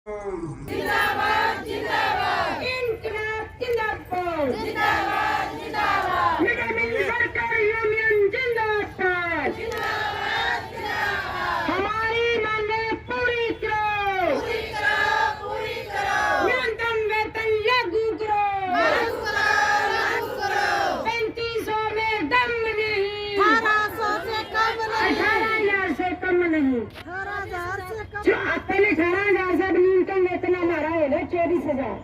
जिंदाबाद जिंदाबाद इनकलाब जिंदाबाद जिंदाबाद जिंदाबाद mid day meal worker union जिंदाबाद जिंदाबाद जिंदाबाद हमारी मांगे पूरी करो पूरी करो न्यूनतम वेतन लागू करो 3500 में दम नहीं 1800 से कम नहीं 18000 से कम नहीं 18000 से कम पहले 18000 से न्यूनतम वेतन हमारा है ना 24000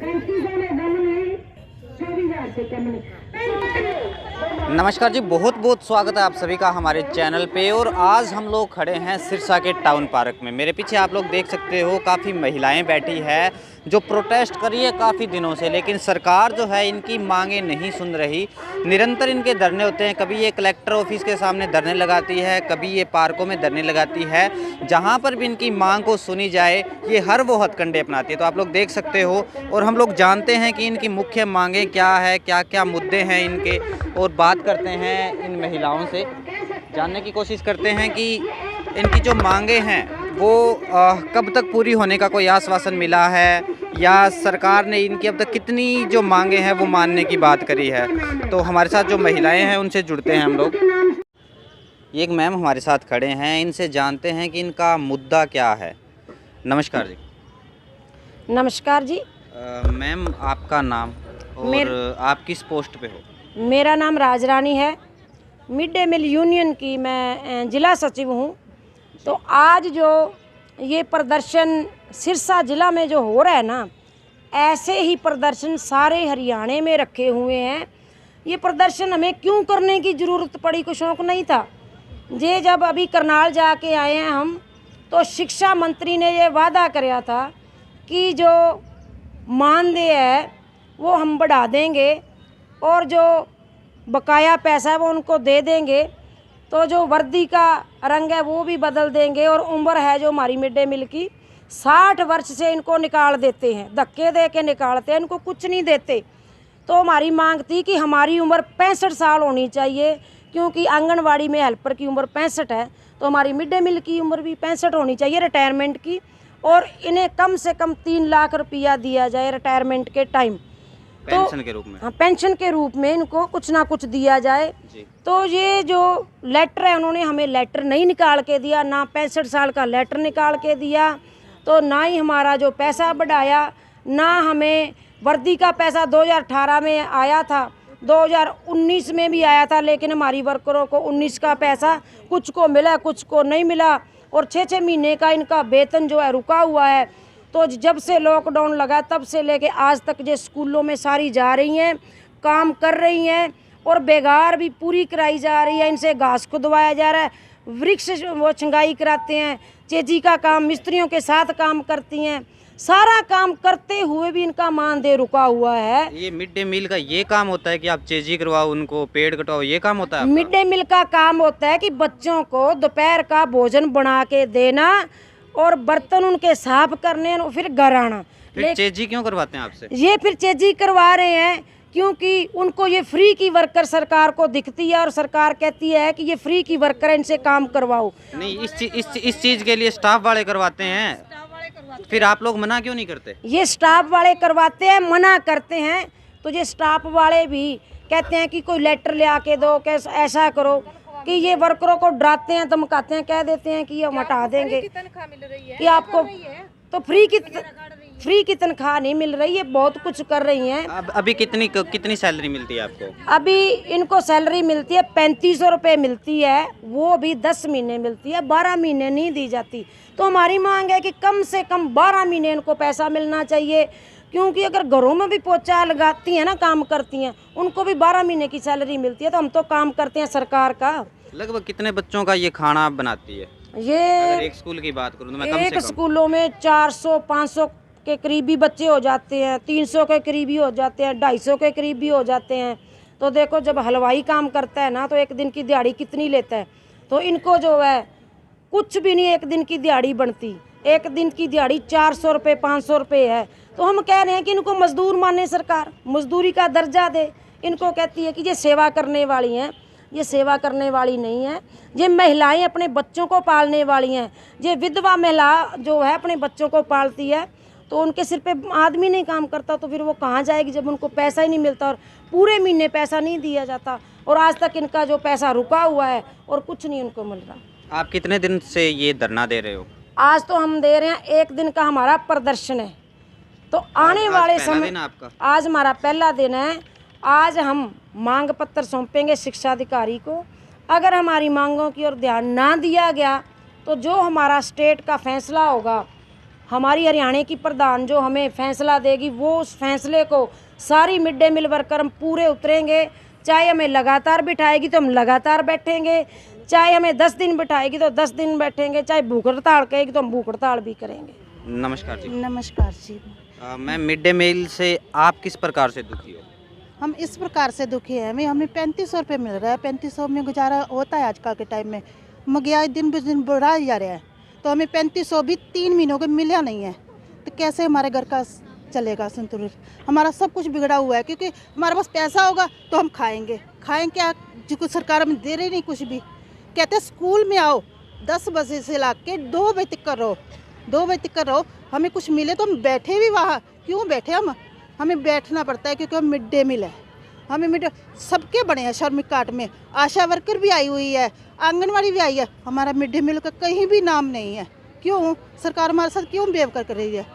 3500 में दम नहीं 24000 से कम नहीं। नमस्कार जी, बहुत बहुत स्वागत है आप सभी का हमारे चैनल पे। और आज हम लोग खड़े हैं सिरसा के टाउन पार्क में। मेरे पीछे आप लोग देख सकते हो काफ़ी महिलाएं बैठी है जो प्रोटेस्ट कर रही है काफ़ी दिनों से, लेकिन सरकार जो है इनकी मांगें नहीं सुन रही। निरंतर इनके धरने होते हैं, कभी ये कलेक्टर ऑफिस के सामने धरने लगाती है, कभी ये पार्कों में धरने लगाती है। जहाँ पर भी इनकी मांग को सुनी जाए ये हर वो हथकंडे अपनाती है। तो आप लोग देख सकते हो और हम लोग जानते हैं कि इनकी मुख्य मांगें क्या है, क्या क्या मुद्दे हैं इनके, और बात करते हैं इन महिलाओं से, जानने की कोशिश करते हैं कि इनकी जो मांगें हैं वो कब तक पूरी होने का कोई आश्वासन मिला है, या सरकार ने इनकी अब तक कितनी जो मांगें हैं वो मानने की बात करी है। तो हमारे साथ जो महिलाएं हैं उनसे जुड़ते हैं हम लोग। ये एक मैम हमारे साथ खड़े हैं, इनसे जानते हैं कि इनका मुद्दा क्या है। नमस्कार जी। नमस्कार जी। मैम आपका नाम और आप किस पोस्ट पे हो? मेरा नाम राजरानी है, मिड डे मील यूनियन की मैं ज़िला सचिव हूँ। तो आज जो ये प्रदर्शन सिरसा ज़िला में जो हो रहा है ना, ऐसे ही प्रदर्शन सारे हरियाणा में रखे हुए हैं। ये प्रदर्शन हमें क्यों करने की ज़रूरत पड़ी, कोई शौक़ नहीं था। ये जब अभी करनाल जाके आए हैं हम, तो शिक्षा मंत्री ने ये वादा कराया था कि जो मानदेय है वो हम बढ़ा देंगे और जो बकाया पैसा है वो उनको दे देंगे। तो जो वर्दी का रंग है वो भी बदल देंगे, और उम्र है जो हमारी मिड डे मील की 60 वर्ष से इनको निकाल देते हैं, धक्के दे के निकालते हैं, इनको कुछ नहीं देते। तो हमारी मांग थी कि हमारी उम्र 65 साल होनी चाहिए, क्योंकि आंगनवाड़ी में हेल्पर की उम्र 65 है, तो हमारी मिड डे मील की उम्र भी 65 होनी चाहिए रिटायरमेंट की। और इन्हें कम से कम 3 लाख रुपया दिया जाए रिटायरमेंट के टाइम, पेंशन के रूप में। हाँ, पेंशन के रूप में इनको कुछ ना कुछ दिया जाए जी। तो ये जो लेटर है उन्होंने हमें लेटर नहीं निकाल के दिया, ना 65 साल का लेटर निकाल के दिया, तो ना ही हमारा जो पैसा बढ़ाया, ना हमें वर्दी का पैसा 2018 में आया था, 2019 में भी आया था, लेकिन हमारी वर्करों को 19 का पैसा कुछ को मिला कुछ को नहीं मिला। और 6-6 महीने का इनका वेतन जो है रुका हुआ है। तो जब से लॉकडाउन लगा तब से लेके आज तक ये स्कूलों में सारी जा रही हैं, काम कर रही हैं, और बेगार भी पूरी कराई जा रही है। इनसे घास खुदवाया जा रहा है, वृक्ष वो छंगाई कराते हैं, चेजी का काम मिस्त्रियों के साथ काम करती हैं। सारा काम करते हुए भी इनका मानदेय रुका हुआ है। ये मिड डे मील का ये काम होता है कि आप चेजी करवाओ, उनको पेड़ कटवाओ, ये काम होता है? मिड डे मील का काम होता है कि बच्चों को दोपहर का भोजन बना के देना और बर्तन उनके साफ करने, फिर घर आना। फिर चेजी क्यों करवाते हैं आपसे? ये फिर चेजी करवा रहे हैं क्योंकि उनको ये फ्री की वर्कर सरकार को दिखती है, और सरकार कहती है कि ये फ्री की वर्कर है, इनसे काम करवाओ। नहीं, इस चीज के लिए स्टाफ वाले करवाते हैं, फिर आप लोग मना क्यों नहीं करते? ये स्टाफ वाले करवाते हैं, मना करते हैं। तो ये स्टाफ वाले भी कहते हैं कि कोई लेटर ले आके दो, कैसा ऐसा करो, कि ये वर्करों को डराते हैं, धमकाते हैं, कह देते हैं कि ये हम हटा देंगे कि आपको। तो फ्री की तनख्वाह नहीं मिल रही है, बहुत कुछ कर रही हैं। अभी कितनी सैलरी मिलती है आपको? अभी इनको सैलरी मिलती है 3500 रुपये मिलती है, वो भी 10 महीने मिलती है, 12 महीने नहीं दी जाती। तो हमारी मांग है कि कम से कम 12 महीने इनको पैसा मिलना चाहिए, क्योंकि अगर घरों में भी पोछा लगाती हैं ना, काम करती हैं, उनको भी 12 महीने की सैलरी मिलती है। तो हम तो काम करते हैं सरकार का। लगभग कितने बच्चों का ये खाना बनाती है? ये अगर एक स्कूल की बात करूँ तो मैं कम से कम स्कूलों में 400-500 के करीबी बच्चे हो जाते हैं, 300 के करीबी हो जाते हैं, 250 के करीबी हो जाते हैं। तो देखो, जब हलवाई काम करता है ना, तो एक दिन की दिहाड़ी कितनी लेता है। तो इनको जो है कुछ भी नहीं, एक दिन की दिहाड़ी बनती, एक दिन की दिहाड़ी 400 रुपये 500 रुपये है। तो हम कह रहे हैं कि इनको मजदूर माने सरकार, मजदूरी का दर्जा दे। इनको कहती है कि ये सेवा करने वाली हैं, ये सेवा करने वाली नहीं है। ये महिलाएं अपने बच्चों को पालने वाली हैं। ये विधवा महिला जो है अपने बच्चों को पालती है, तो उनके सिर पे आदमी नहीं काम करता तो फिर वो कहाँ जाएगी जब उनको पैसा ही नहीं मिलता और पूरे महीने पैसा नहीं दिया जाता। और आज तक इनका जो पैसा रुका हुआ है और कुछ नहीं उनको मिल रहा। आप कितने दिन से ये धरना दे रहे हो? आज तो हम दे रहे हैं, 1 दिन का हमारा प्रदर्शन है। तो आने वाले समय, आज हमारा पहला दिन है। आज हम मांग पत्र सौंपेंगे शिक्षा अधिकारी को। अगर हमारी मांगों की ओर ध्यान ना दिया गया तो जो हमारा स्टेट का फैसला होगा, हमारी हरियाणा की प्रधान जो हमें फैसला देगी, वो उस फैसले को सारी मिड डे मील वर्कर हम पूरे उतरेंगे। चाहे हमें लगातार बिठाएगी तो हम लगातार बैठेंगे, चाहे हमें 10 दिन बिठाएगी तो 10 दिन बैठेंगे, चाहे भूख हड़ताल कहेगी तो हम भूख हड़ताल भी करेंगे। नमस्कार जी। नमस्कार जी। मैम, मिड डे मील से आप किस प्रकार से दुखी हो? हम इस प्रकार से दुखी हैं, हमें 3500 रुपये मिल रहा है। 3500 में गुजारा होता है आजकल के टाइम में। महंगाई दिन ब दिन बढ़ा जा रहा है, तो हमें 3500 भी 3 महीनों के मिला नहीं है, तो कैसे हमारे घर का चलेगा संतुलित? हमारा सब कुछ बिगड़ा हुआ है, क्योंकि हमारे पास पैसा होगा तो हम खाएंगे क्या, जो सरकार हमें दे रही नहीं कुछ भी। कहते हैं स्कूल में आओ, 10 बजे से ला के 2 बजे तक रहो, 2 बजे तक रहो, हमें कुछ मिले तो हम बैठे भी वहाँ क्यों बैठे? हमें बैठना पड़ता है क्योंकि हम मिड डे मील है। हमें मिड सबके बने हैं श्रमिक कार्ड में, आशा वर्कर भी आई हुई है, आंगनवाड़ी भी आई है, हमारा मिड डे मील का कहीं भी नाम नहीं है। क्यों सरकार हमारे साथ क्यों बेवकूफ़ कर रही है?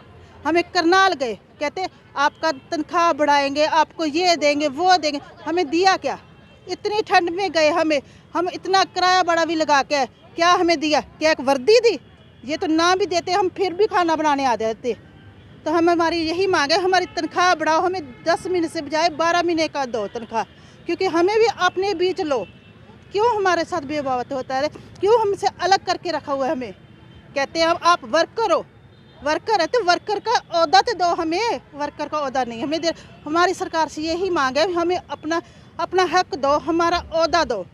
हमें करनाल गए, कहते आपका तनख्वाह बढ़ाएंगे, आपको ये देंगे वो देंगे, हमें दिया क्या? इतनी ठंड में गए, हम इतना किराया बड़ा भी लगा के, क्या हमें दिया? क्या एक वर्दी दी? ये तो ना भी देते हम फिर भी खाना बनाने आ जाते। तो हमारी यही मांग है, हमारी तनख्वाह बढ़ाओ, हमें 10 महीने से बजाय 12 महीने का दो तनख्वाह, क्योंकि हमें भी अपने बीच लो। क्यों हमारे साथ बेबावत होता है? क्यों हमसे अलग करके रखा हुआ है? हमें कहते हैं आप वर्कर हो, वर्कर है तो वर्कर का ओहदा तो दो, हमें वर्कर का ओहदा नहीं हमें दे। हमारी सरकार से यही मांग है, हमें अपना हक दो, हमारा ओहदा दो।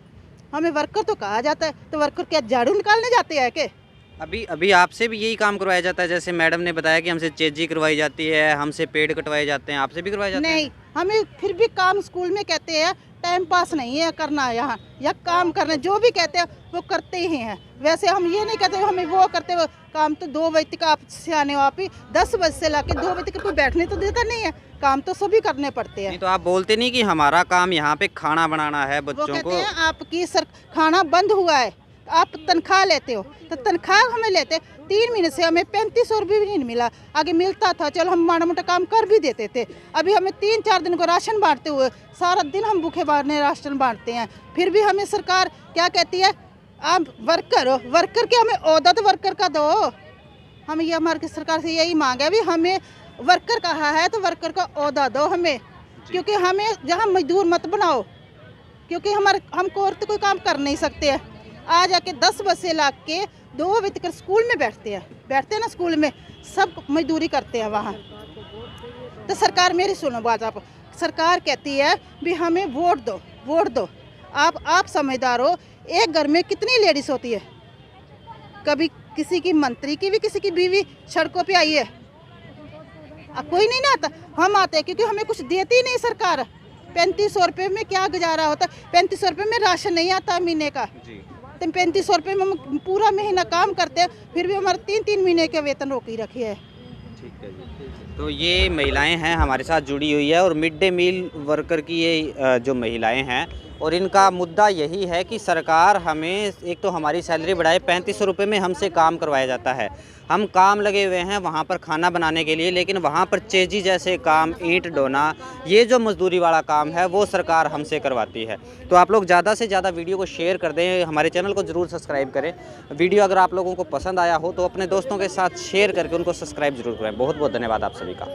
हमें वर्कर तो कहा जाता है, तो वर्कर क्या झाड़ू निकालने जाते हैं क्या? अभी आपसे भी यही काम करवाया जाता है? जैसे मैडम ने बताया कि हमसे चेजी करवाई जाती है, हमसे पेड़ कटवाए जाते हैं, आपसे भी करवाए जाते हैं? नहीं, हमें फिर भी काम स्कूल में कहते हैं, टाइम पास नहीं है करना यहाँ, या काम करना जो भी कहते हैं वो करते ही हैं। वैसे हम ये नहीं कहते हमें वो करते हुए काम। तो 2 बजे तक आप सियाने हो, आप ही 10 बजे से ला के 2 बजे तक कोई बैठने तो देता नहीं है, काम तो सभी करने पड़ते हैं। तो आप बोलते नहीं कि हमारा काम यहाँ पे खाना बनाना है बच्चों को? वो कहते हैं आपकी खाना बंद हुआ है, आप तनख्वाह लेते हो, तो तनख्वाह हमें लेते 3 महीने से हमें 3500 रुपये भी नहीं मिला। आगे मिलता था, चलो हम माड़ा मोटा काम कर भी देते थे। अभी हमें 3-4 दिन को राशन बांटते हुए सारा दिन हम भूखे बांटने राशन बांटते हैं, फिर भी हमें सरकार क्या कहती है? आप वर्कर हो, वर्कर के हमें ओहदा तो वर्कर का दो। हम ये हमारी सरकार से यही मांग है, भी हमें वर्कर कहा है तो वर्कर का ओहदा दो हमें, क्योंकि हमें जहाँ मजदूर मत बनाओ, क्योंकि हम कोर्ट तो कोई काम कर नहीं सकते हैं। आ जाके 10 बजे से ला के 2 बजे तक स्कूल में बैठते हैं ना, स्कूल में सब मजदूरी करते हैं वहाँ। तो सरकार मेरी सुनो बात, आप सरकार कहती है भी हमें वोट दो। आप समझदार हो, एक घर में कितनी लेडीज होती है? कभी किसी की मंत्री की भी किसी की बीवी सड़कों पे आई है? कोई नहीं ना आता, हम आते हैं क्योंकि हमें कुछ देती ही नहीं सरकार। 3500 रुपये में क्या गुजारा होता? 3500 रुपये में राशन नहीं आता महीने का, तो 3500 रुपये में हम पूरा महीना काम करते हैं, फिर भी हमारे 3-3 महीने के वेतन रोकी रखी है। ठीक है जी। तो ये महिलाएं हैं हमारे साथ जुड़ी हुई है, और मिड डे मील वर्कर की ये जो महिलाएं हैं, और इनका मुद्दा यही है कि सरकार हमें एक तो हमारी सैलरी बढ़ाए, 3500 रुपये में हमसे काम करवाया जाता है। हम काम लगे हुए हैं वहाँ पर खाना बनाने के लिए, लेकिन वहाँ पर चेजी जैसे काम, ईंट ढोना, ये जो मजदूरी वाला काम है वो सरकार हमसे करवाती है। तो आप लोग ज़्यादा से ज़्यादा वीडियो को शेयर कर दें, हमारे चैनल को ज़रूर सब्सक्राइब करें। वीडियो अगर आप लोगों को पसंद आया हो तो अपने दोस्तों के साथ शेयर करके उनको सब्सक्राइब ज़रूर करें। बहुत बहुत धन्यवाद आप सभी का।